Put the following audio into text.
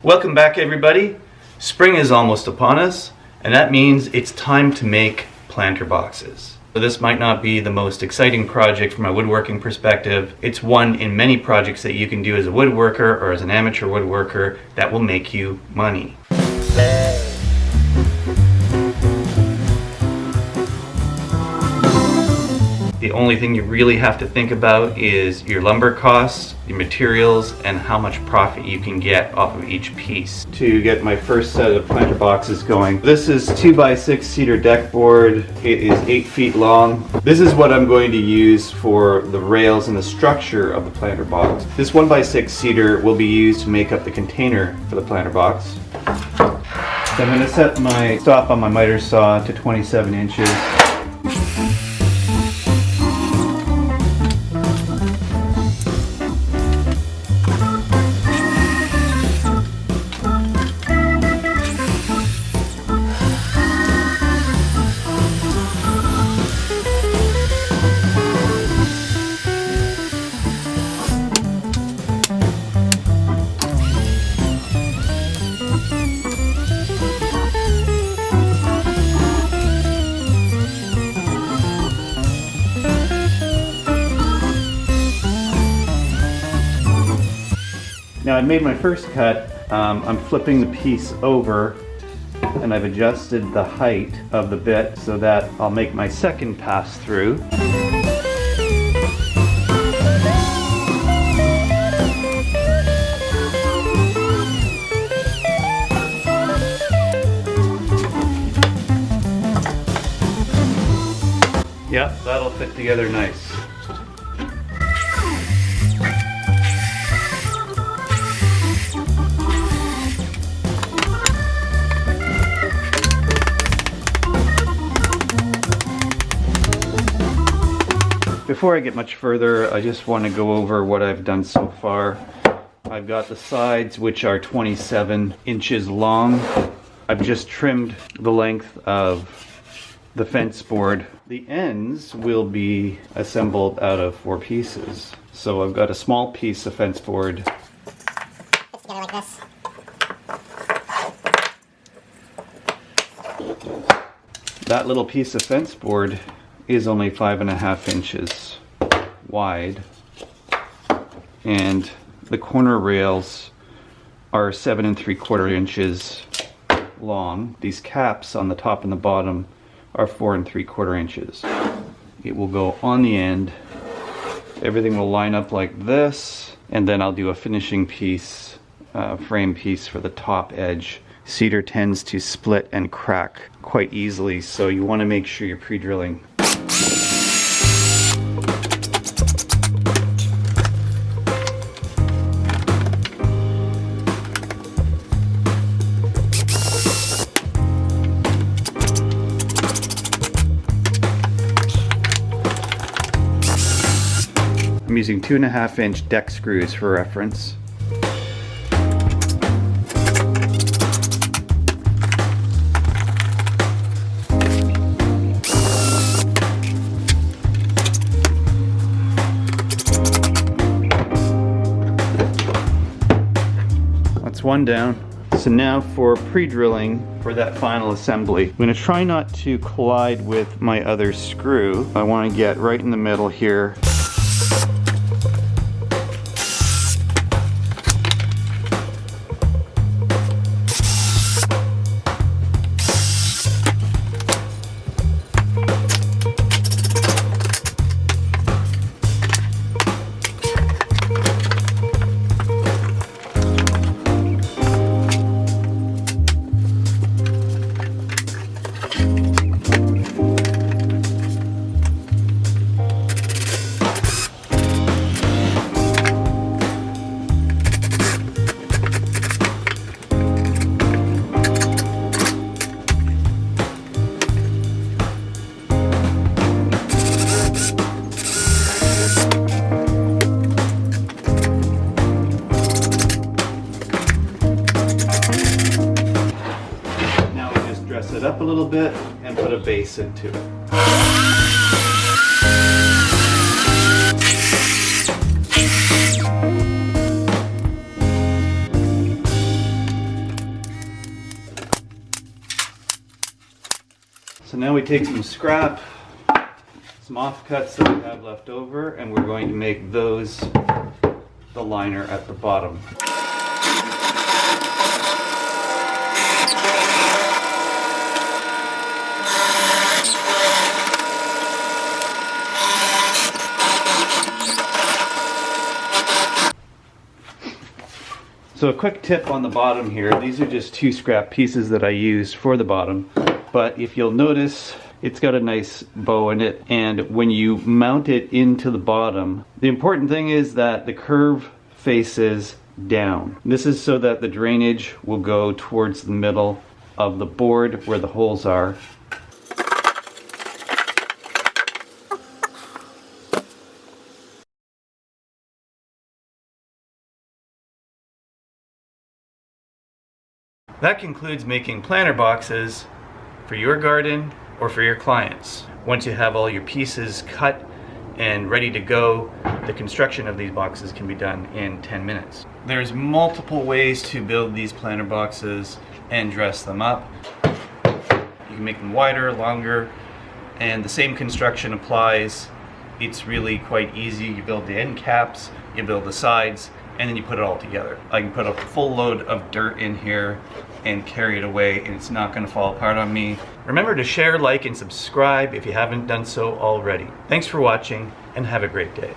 Welcome back, everybody. Spring is almost upon us, and that means it's time to make planter boxes. So this might not be the most exciting project from a woodworking perspective. It's one in many projects that you can do as a woodworker or as an amateur woodworker that will make you money. The only thing you really have to think about is your lumber costs, your materials, and how much profit you can get off of each piece. To get my first set of planter boxes going, this is 2x6 cedar deck board. It is 8 feet long. This is what I'm going to use for the rails and the structure of the planter box. This 1x6 cedar will be used to make up the container for the planter box. So I'm going to set my stop on my miter saw to 27 inches. Now I've made my first cut. I'm flipping the piece over and I've adjusted the height of the bit so that I'll make my second pass through. Yep, that'll fit together nice. Before I get much further, I just want to go over what I've done so far. I've got the sides, which are 27 inches long. I've just trimmed the length of the fence board. The ends will be assembled out of 4 pieces. So I've got a small piece of fence board. Fits together like this. That little piece of fence board is only 5.5 inches wide, and the corner rails are 7 3/4 inches long. These caps on the top and the bottom are 4 3/4 inches. It will go on the end. Everything will line up like this, and then I'll do a finishing piece, frame piece for the top edge. Cedar tends to split and crack quite easily, so you want to make sure you're pre-drilling. I'm using 2.5 inch deck screws for reference. That's one down. So now for pre-drilling for that final assembly. I'm going to try not to collide with my other screw. I want to get right in the middle here. It up a little bit and put a base into it. So now we take some scrap, some offcuts that we have left over, and we're going to make those the liner at the bottom. So a quick tip on the bottom here, these are just 2 scrap pieces that I used for the bottom, but if you'll notice, it's got a nice bow in it, and when you mount it into the bottom, the important thing is that the curve faces down. This is so that the drainage will go towards the middle of the board where the holes are. That concludes making planter boxes for your garden or for your clients. Once you have all your pieces cut and ready to go, the construction of these boxes can be done in 10 minutes. There's multiple ways to build these planter boxes and dress them up. You can make them wider, longer, and the same construction applies. It's really quite easy. You build the end caps, you build the sides, and then you put it all together. I can put a full load of dirt in here and carry it away, and it's not going to fall apart on me. Remember to share, like, and subscribe if you haven't done so already. Thanks for watching, and have a great day.